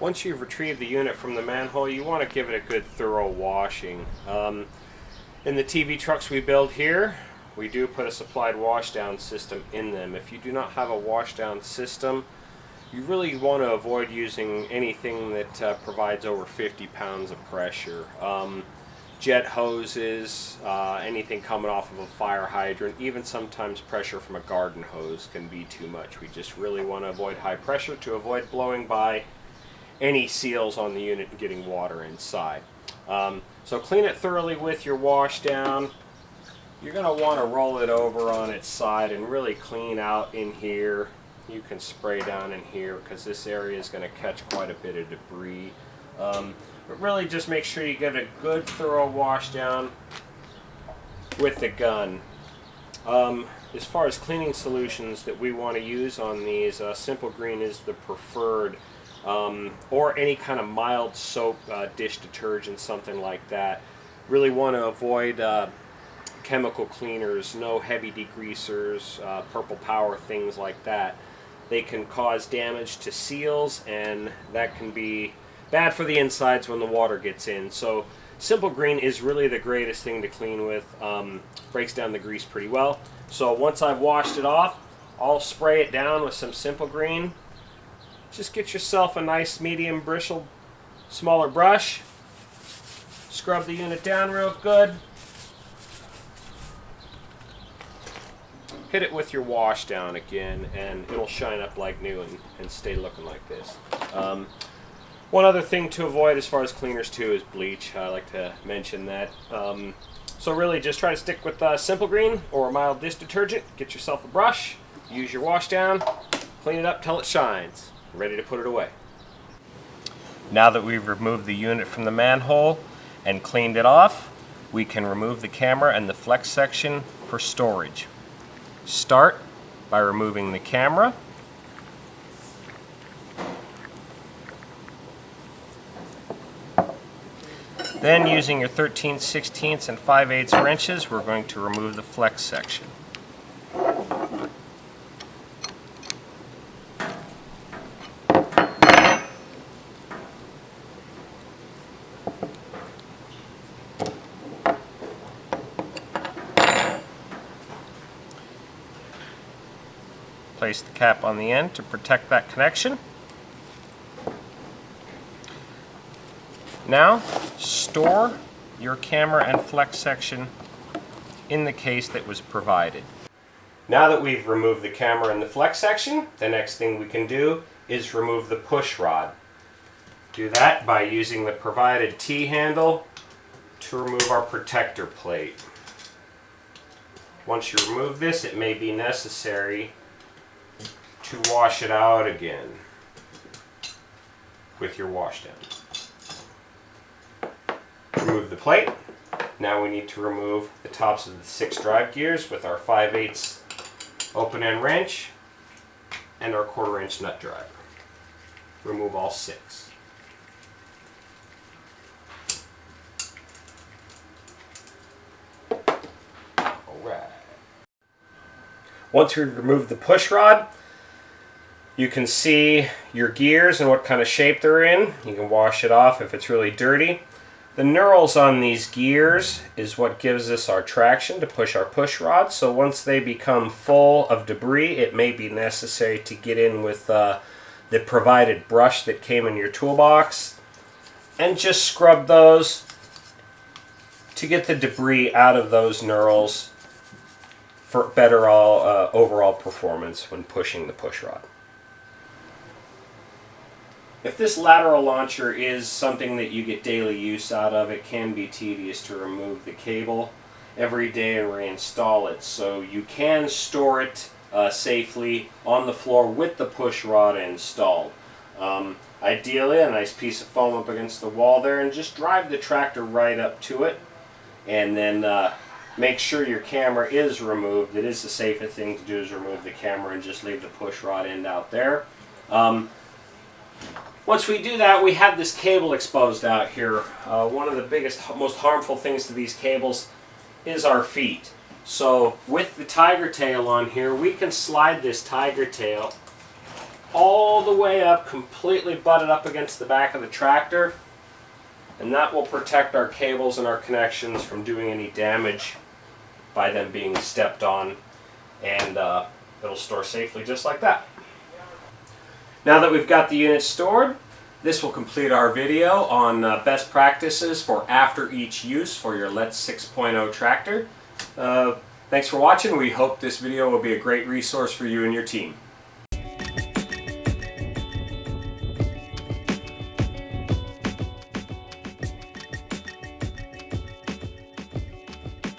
Once you've retrieved the unit from the manhole, you want to give it a good thorough washing. In the TV trucks we build here, we do put a supplied washdown system in them. If you do not have a washdown system, you really want to avoid using anything that provides over 50 pounds of pressure. Jet hoses, anything coming off of a fire hydrant, even sometimes pressure from a garden hose can be too much. We just really want to avoid high pressure to avoid blowing by any seals on the unit and getting water inside. So clean it thoroughly with your wash down. You're going to want to roll it over on its side and really clean out in here. You can spray down in here because this area is going to catch quite a bit of debris. But really just make sure you get a good thorough wash down with the gun. As far as cleaning solutions that we want to use on these, Simple Green is the preferred, or any kind of mild soap, dish detergent, something like that. Really want to avoid chemical cleaners, no heavy degreasers, Purple Power, things like that. They can cause damage to seals, and that can be bad for the insides when the water gets in. So Simple Green is really the greatest thing to clean with. Breaks down the grease pretty well. So once I've washed it off, I'll spray it down with some Simple Green. Just get yourself a nice medium bristle, smaller brush. Scrub the unit down real good. Hit it with your wash down again, and it'll shine up like new and stay looking like this. One other thing to avoid as far as cleaners too is bleach. I like to mention that. So really just try to stick with Simple Green or a mild dish detergent. Get yourself a brush, use your wash down, clean it up till it shines. Ready to put it away. Now that we've removed the unit from the manhole and cleaned it off, we can remove the camera and the flex section for storage. Start by removing the camera. Then using your 13/16 and 5/8 wrenches, we're going to remove the flex section. Place the cap on the end to protect that connection. Now, store your camera and flex section in the case that was provided. Now that we've removed the camera and the flex section, the next thing we can do is remove the push rod. Do that by using the provided T-handle to remove our protector plate. Once you remove this, it may be necessary to wash it out again with your wash down. Remove the plate. Now we need to remove the tops of the 6 drive gears with our 5/8 open end wrench and our 1/4 inch nut driver. Remove all 6. Alright. Once we've removed the push rod, you can see your gears and what kind of shape they're in. You can wash it off if it's really dirty. The knurls on these gears is what gives us our traction to push our push rod. So once they become full of debris, it may be necessary to get in with the provided brush that came in your toolbox and just scrub those to get the debris out of those knurls for better overall performance when pushing the push rod. If this lateral launcher is something that you get daily use out of, it can be tedious to remove the cable every day and reinstall it. So you can store it safely on the floor with the push rod installed. Ideally, a nice piece of foam up against the wall there, and just drive the tractor right up to it, and then make sure your camera is removed. It is the safest thing to do is remove the camera and just leave the push rod end out there. Once we do that, we have this cable exposed out here. One of the biggest, most harmful things to these cables is our feet. So with the tiger tail on here, we can slide this tiger tail all the way up, completely butted up against the back of the tractor. And that will protect our cables and our connections from doing any damage by them being stepped on. And it'll store safely just like that. Now that we've got the unit stored, this will complete our video on best practices for after each use for your Let's 6.0 tractor. Thanks for watching. We hope this video will be a great resource for you and your team.